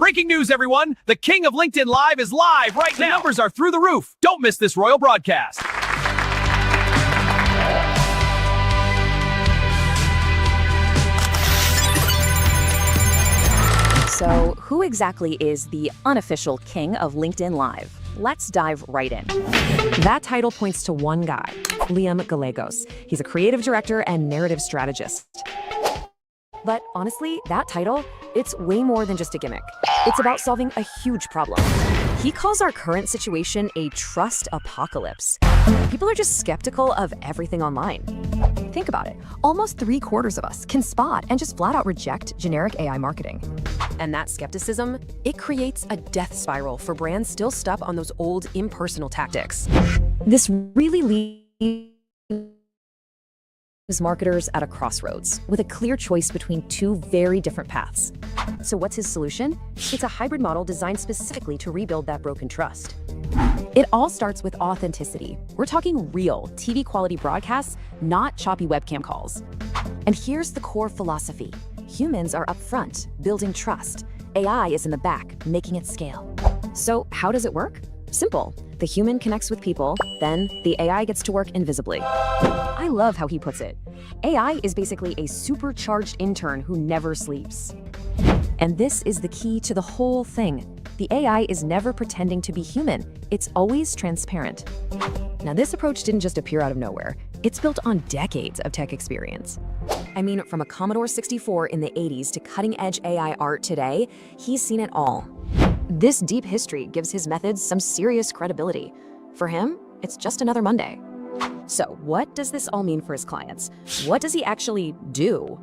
Breaking news, everyone! The king of LinkedIn Live is live right now. The numbers are through the roof. Don't miss this royal broadcast. So, who exactly is the unofficial king of LinkedIn Live? Let's dive right in. That title points to one guy, Liam Gallegos. He's a creative director and narrative strategist. But honestly, that title, it's way more than just a gimmick. It's about solving a huge problem. He calls our current situation a trust apocalypse. People are just skeptical of everything online. Think about it. Almost 3/4 of us can spot and just flat out reject generic AI marketing. And that skepticism, it creates a death spiral for brands still stuck on those old impersonal tactics. This really leaves marketers at a crossroads with a clear choice between two very different paths. So what's his solution? It's a hybrid model designed specifically to rebuild that broken trust. It all starts with authenticity. We're talking real, TV quality broadcasts, not choppy webcam calls. And here's the core philosophy. Humans are up front, building trust. AI is in the back, making it scale. So how does it work? Simple. The human connects with people, then the AI gets to work invisibly. I love how he puts it. AI is basically a supercharged intern who never sleeps. And this is the key to the whole thing. The AI is never pretending to be human. It's always transparent. Now, this approach didn't just appear out of nowhere. It's built on decades of tech experience. I mean, from a Commodore 64 in the 80s to cutting-edge AI art today, he's seen it all. This deep history gives his methods some serious credibility. For him, it's just another Monday. So, what does this all mean for his clients? What does he actually do?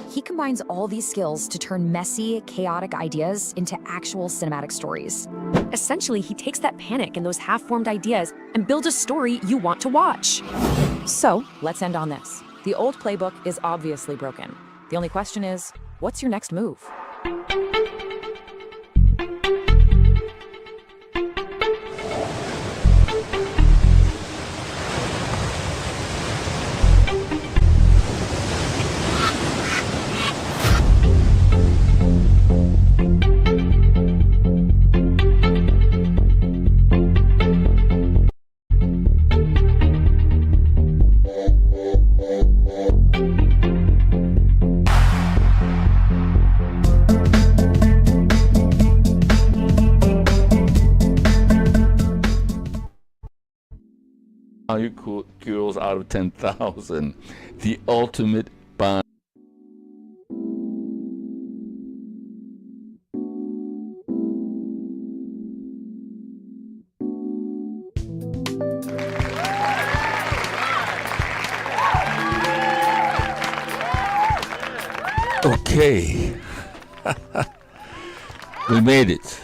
He combines all these skills to turn messy, chaotic ideas into actual cinematic stories. Essentially, he takes that panic and those half-formed ideas and builds a story you want to watch. So, let's end on this. The old playbook is obviously broken. The only question is, what's your next move? Molecules out of 10,000. The ultimate bond. Okay. We made it.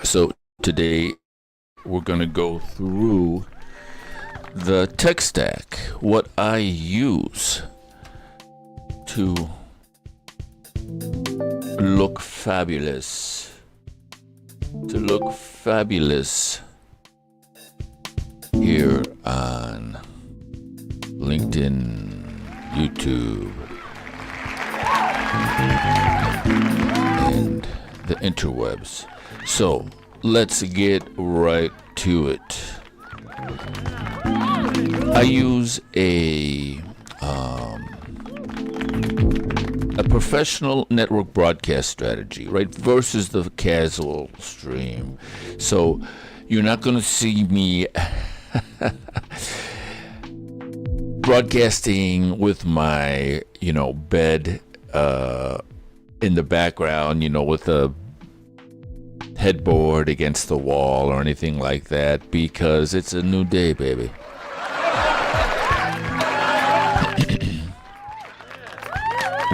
So today we're going to go through the tech stack, what I use to look fabulous, here on LinkedIn, YouTube, and the interwebs. So let's get right to it. I use a professional network broadcast strategy, right, versus the casual stream. So you're not going to see me broadcasting with my, bed in the background, with a headboard against the wall or anything like that, because it's a new day, baby.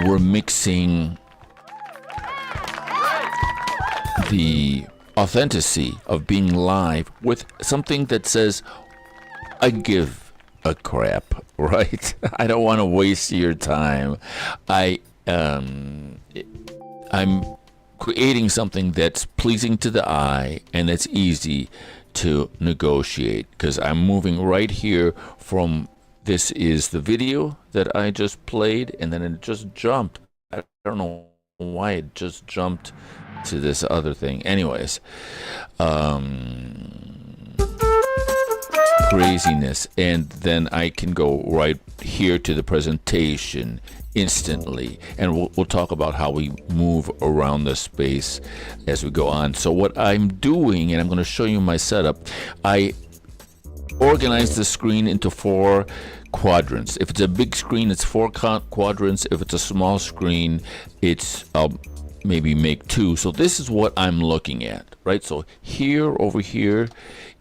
We're mixing the authenticity of being live with something that says, I give a crap, right? I don't want to waste your time. I'm creating something that's pleasing to the eye and that's easy to negotiate, because I'm moving right here from this is the video that I just played, and then it just jumped. I don't know why it just jumped to this other thing. Anyways, craziness. And then I can go right here to the presentation instantly, and we'll talk about how we move around the space as we go on. So what I'm doing, and I'm going to show you my setup, I organize the screen into 4 quadrants. If it's a big screen, it's 4 quadrants. If it's a small screen, it's maybe make 2. So this is what I'm looking at, right? So here, over here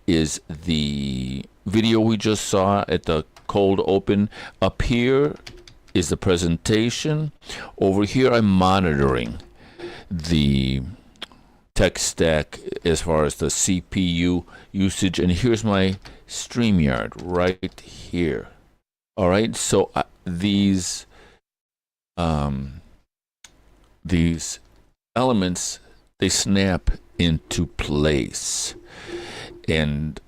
is the video we just saw at the cold open. Up here is the presentation. Over here, I'm monitoring the tech stack as far as the CPU usage. And here's my StreamYard right here. All right, so these elements, they snap into place. And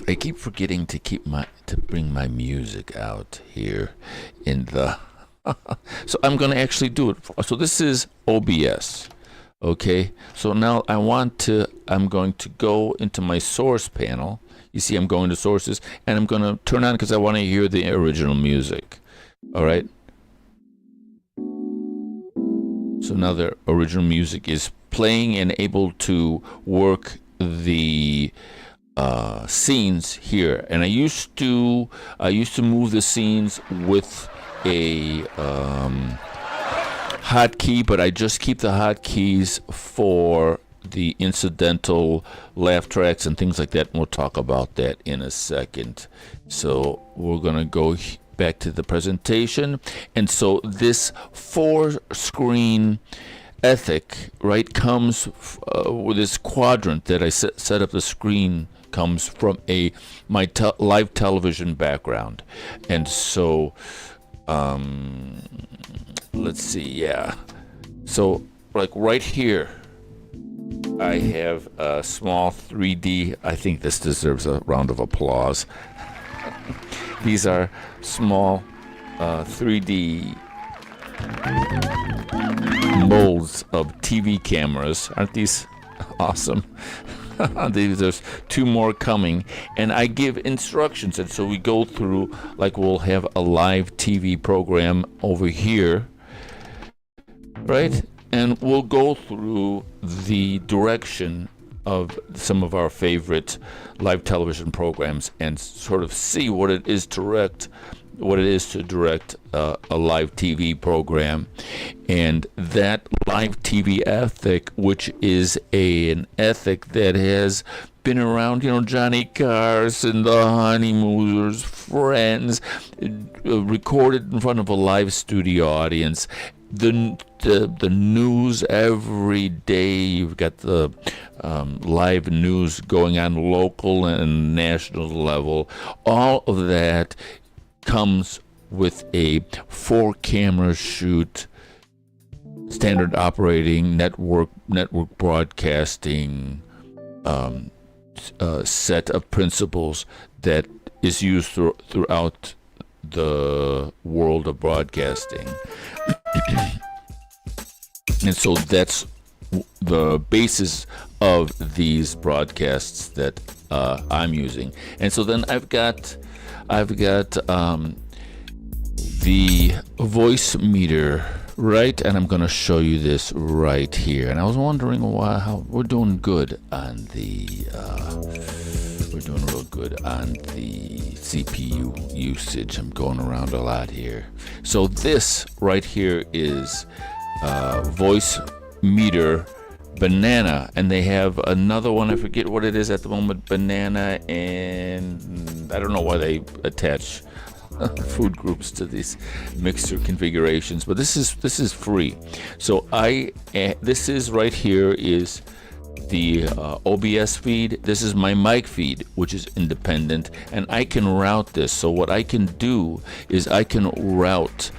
I keep forgetting to bring my music out here in the so I'm going to actually do it. So this is OBS. Okay, so now I'm going to go into my source panel. You see, I'm going to sources, and I'm going to turn on because I want to hear the original music. All right. So now the original music is playing and able to work the scenes here. And I used to move the scenes with a hotkey, but I just keep the hotkeys for the incidental laugh tracks and things like that, and we'll talk about that in a second. So we're gonna go back to the presentation, and so this 4-screen ethic, right, comes with this quadrant that I set up the screen comes from my live television background. And so let's see, yeah, so like right here I have a small 3D. I think this deserves a round of applause. These are small 3D molds of TV cameras. Aren't these awesome? There's 2 more coming, and I give instructions, and so we go through, like we'll have a live TV program over here, right? And we'll go through the direction of some of our favorite live television programs and sort of see what it is to direct a live TV program. And that live TV ethic, which is an ethic that has been around, Johnny Carson, the Honeymooners, Friends, recorded in front of a live studio audience. The news every day. You've got the live news going on local and national level. All of that comes with a 4-camera shoot, standard operating network broadcasting set of principles that is used throughout the world of broadcasting. And so that's the basis of these broadcasts that I'm using. And so then I've got the Voicemeeter, right? And I'm going to show you this right here. And I was wondering how we're doing good on the we're doing real good on the CPU usage. I'm going around a lot here. So this right here is Voicemeeter Banana, and they have another one. I forget what it is at the moment. Banana, and I don't know why they attach food groups to these mixer configurations, but this is free. So this is right here is the OBS feed. This is my mic feed, which is independent, and I can route this. So what I can do is I can route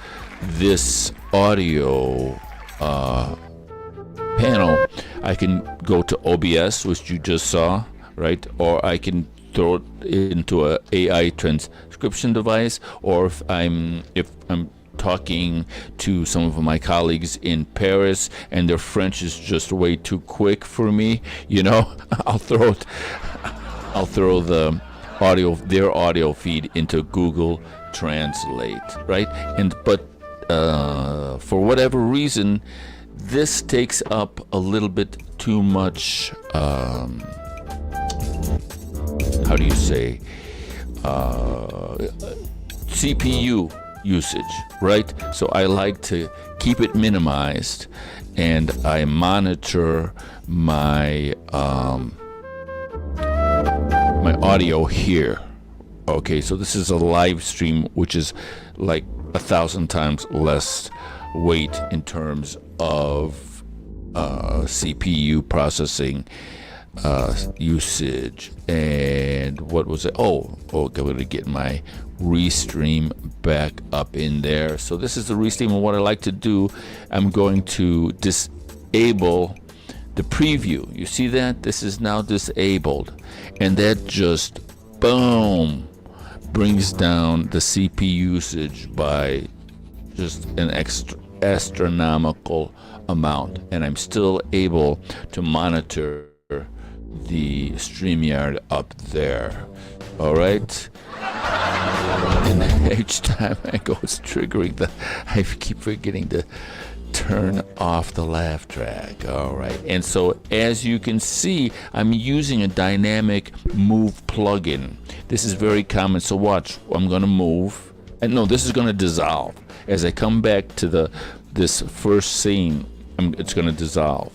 this audio panel. I can go to OBS, which you just saw, right? Or I can throw it into a AI transcription device, or if I'm talking to some of my colleagues in Paris, and their French is just way too quick for me. I'll throw their audio feed into Google Translate, right? But for whatever reason, this takes up a little bit too much. How do you say? CPU usage, right? So I like to keep it minimized, and I monitor my my audio here. Okay, so this is a live stream, which is like 1,000 times less weight in terms of CPU processing usage. And what was it? I'm going to get my restream back up in there. So this is the restream, and what I like to do, I'm going to disable the preview. You see that? This is now disabled, and that just boom brings down the CPU usage by just an astronomical amount, and I'm still able to monitor the StreamYard up there. All right. And each time I go, it's triggering I keep forgetting to turn off the laugh track. All right. And so as you can see, I'm using a dynamic move plugin. This is very common. So watch, I'm going to move. And no, this is going to dissolve. As I come back to this first scene, it's going to dissolve.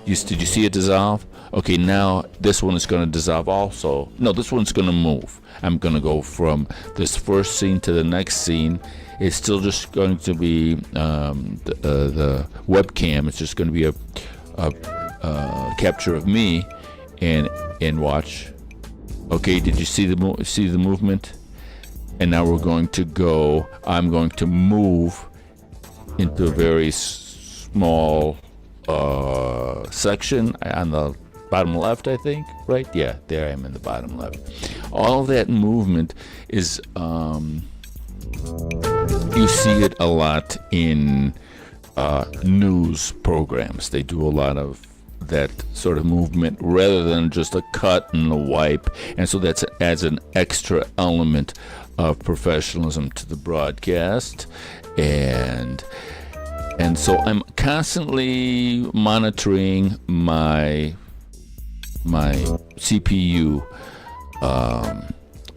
Did you see it dissolve? Okay, now this one is going to dissolve also. No, this one's going to move. I'm going to go from this first scene to the next scene. It's still just going to be the webcam. It's just going to be a capture of me, and watch. Okay, did you see the movement? And now we're going to go. I'm going to move into a very small section on the bottom left, I think, right? Yeah, there I am in the bottom left. All that movement is, you see it a lot in news programs. They do a lot of that sort of movement rather than just a cut and a wipe. And so that adds an extra element of professionalism to the broadcast. And so I'm constantly monitoring my CPU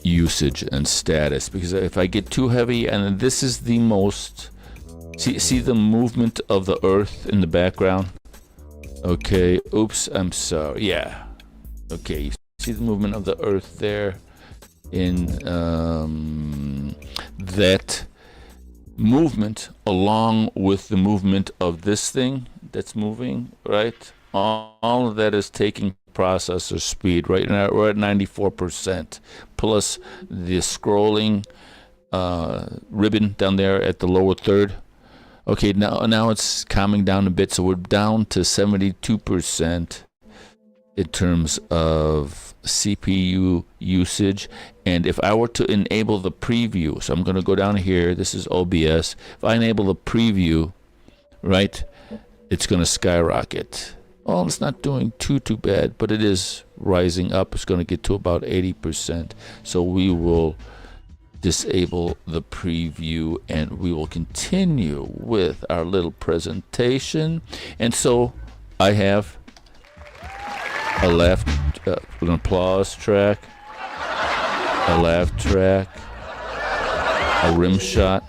usage and status, because if I get too heavy, and this is the most, see the movement of the earth in the background? Okay, oops, I'm sorry. Yeah. Okay, you see the movement of the earth there in that movement, along with the movement of this thing that's moving, right? All of that is taking processor speed. Right now we're at 94%, plus the scrolling ribbon down there at the lower third. Okay, now it's calming down a bit, so we're down to 72% in terms of CPU usage. And if I were to enable the preview, so I'm going to go down here, this is OBS. If I enable the preview, right, it's going to skyrocket. Well, it's not doing too bad, but it is rising up. It's going to get to about 80%. So we will disable the preview, and we will continue with our little presentation. And so I have a left, an applause track, a laugh track, a rim shot.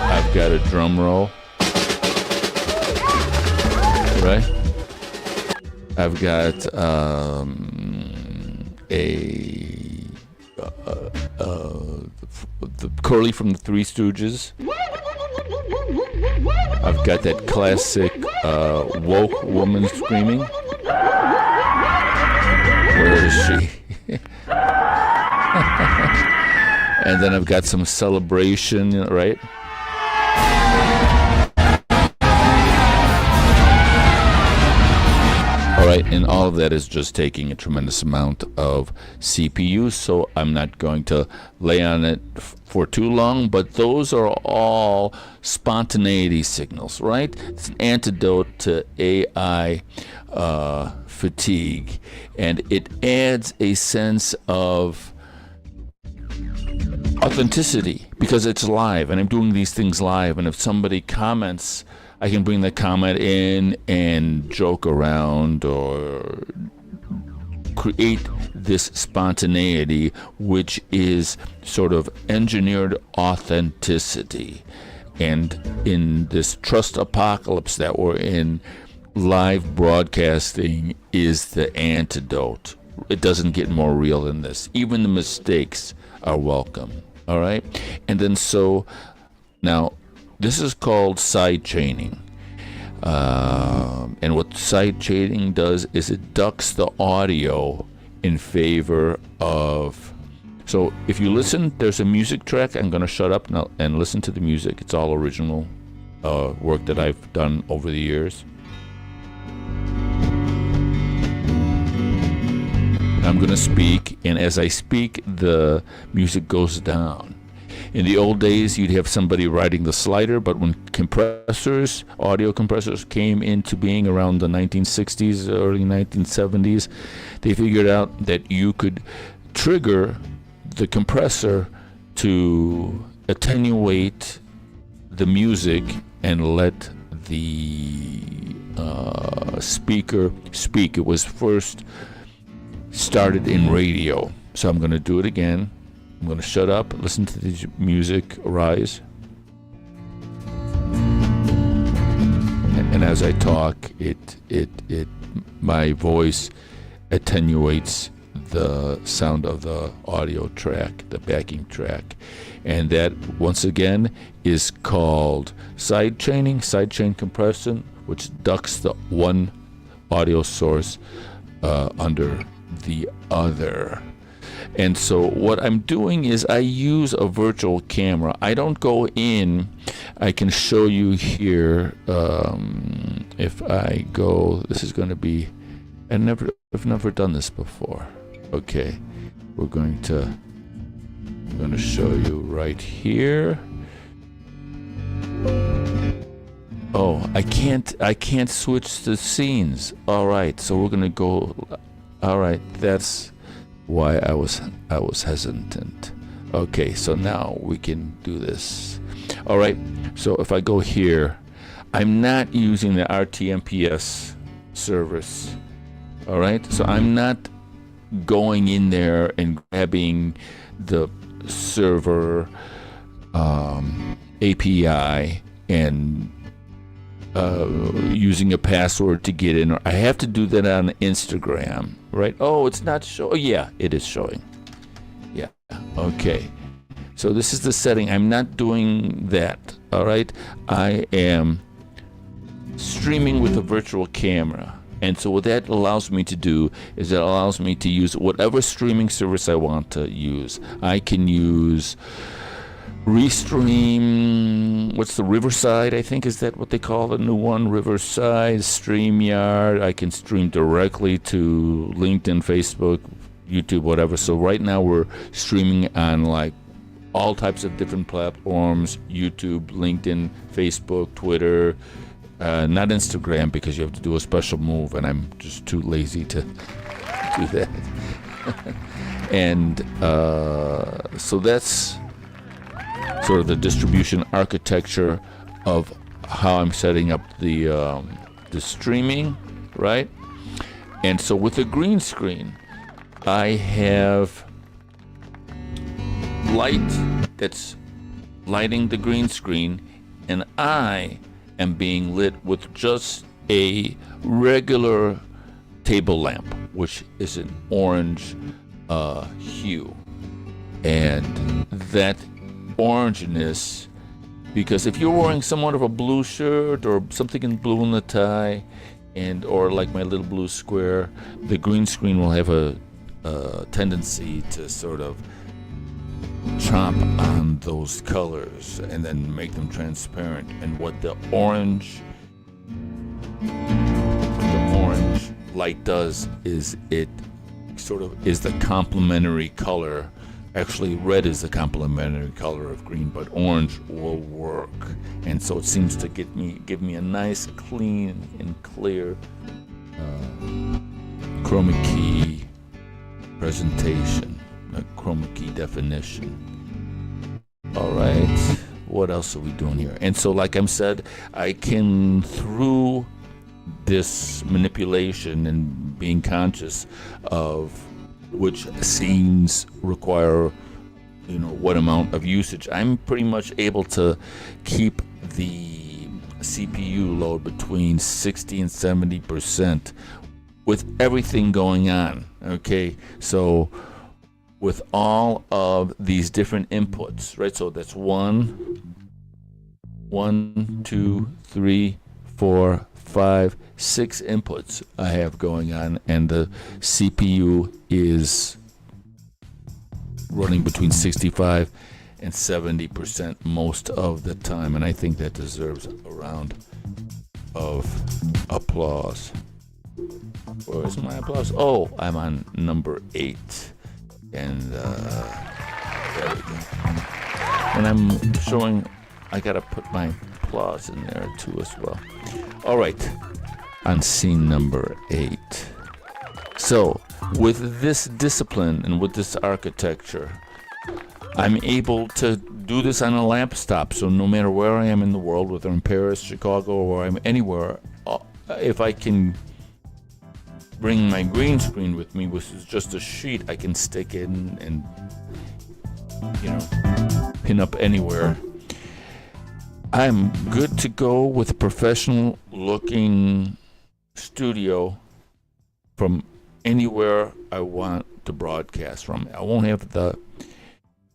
I've got a drum roll, right? I've got the Curly from the Three Stooges. I've got that classic woke woman screaming. Where is she? And then I've got some celebration, right? All right, and all of that is just taking a tremendous amount of CPU, so I'm not going to lay on it for too long, but those are all spontaneity signals, right? It's an antidote to AI fatigue, and it adds a sense of authenticity because it's live, and I'm doing these things live, and if somebody comments, I can bring the comment in and joke around or create this spontaneity, which is sort of engineered authenticity. And in this trust apocalypse that we're in, live broadcasting is the antidote. It doesn't get more real than this. Even the mistakes are welcome. All right? And then so now, this is called side chaining. And what side chaining does is it ducks the audio in favor of... So if you listen, there's a music track. I'm going to shut up now and listen to the music. It's all original work that I've done over the years. I'm going to speak, and as I speak, the music goes down. In the old days, you'd have somebody riding the slider, but when compressors, audio compressors, came into being around the 1960s, early 1970s, they figured out that you could trigger the compressor to attenuate the music and let the speaker speak. It was first started in radio. So I'm going to do it again. I'm going to shut up, listen to the music arise. And as I talk, my voice attenuates the sound of the audio track, the backing track. And that, once again, is called side chaining, side chain compression, which ducks the one audio source under the other. And so what I'm doing is I use a virtual camera. I don't go in. I can show you here. If I go, this is going to be, I've never done this before. Okay, I'm going to show you right here. Oh, I can't switch the scenes. All right, so we're going to go. All right, that's why I was hesitant. Okay, so now we can do this. All right, so if I go here, I'm not using the RTMPS service. All right, so I'm not going in there and grabbing the server API and using a password to get in. I have to do that on Instagram, right? Oh, it's not showing. Oh, yeah, it is showing. Yeah, okay. So this is the setting. I'm not doing that, all right? I am streaming with a virtual camera. And so what that allows me to do is it allows me to use whatever streaming service I want to use. I can use Restream, what's the Riverside, I think, is that what they call the new one? Riverside, StreamYard. I can stream directly to LinkedIn, Facebook, YouTube, whatever. So right now we're streaming on like all types of different platforms: YouTube, LinkedIn, Facebook, Twitter, not Instagram because you have to do a special move and I'm just too lazy to do that. And so that's sort of the distribution architecture of how I'm setting up the streaming, right? And so with the green screen, I have light that's lighting the green screen, and I am being lit with just a regular table lamp, which is an orange hue. And that orangeness, because if you're wearing somewhat of a blue shirt or something in blue in the tie, and or like my little blue square, the green screen will have a tendency to sort of chomp on those colors and then make them transparent. And what the orange light does is it sort of is the complementary color. Actually, red is the complementary color of green, but orange will work. And so it seems to give me a nice, clean, and clear chroma key presentation, a chroma key definition. All right, what else are we doing here? And so, like I said, I can, through this manipulation and being conscious of which scenes require, what amount of usage, I'm pretty much able to keep the CPU load between 60 and 70% with everything going on. Okay, so with all of these different inputs, right? So that's 1, 2, 3, 4, 5, 6 inputs I have going on, and the CPU is running between 65 and 70% most of the time, and I think that deserves a round of applause. Where is my applause? Oh, I'm on number 8, and there we go. And I'm showing, I gotta put my applause in there too as well. All right, on scene number 8. So with this discipline and with this architecture, I'm able to do this on a laptop. So no matter where I am in the world, whether I'm in Paris, Chicago, or I'm anywhere, if I can bring my green screen with me, which is just a sheet I can stick in and pin up anywhere, I'm good to go with a professional looking studio from anywhere I want to broadcast from. I won't have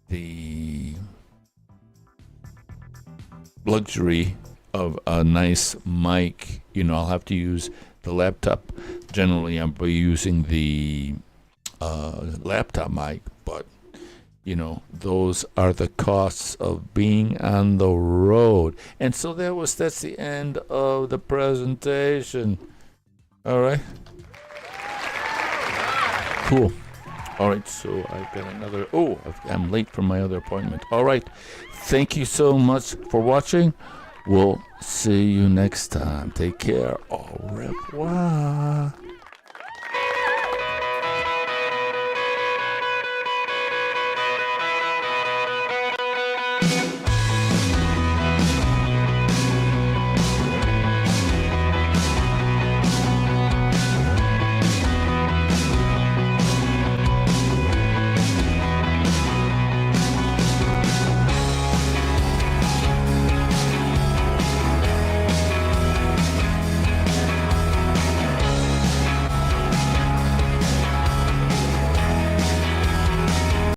the luxury of a nice mic. I'll have to use the laptop. Generally, I'll be using the laptop mic, but those are the costs of being on the road. And so that's the end of the presentation. All right. Cool. All right, so I've got another, I'm late for my other appointment. All right. Thank you so much for watching. We'll see you next time. Take care. Au revoir.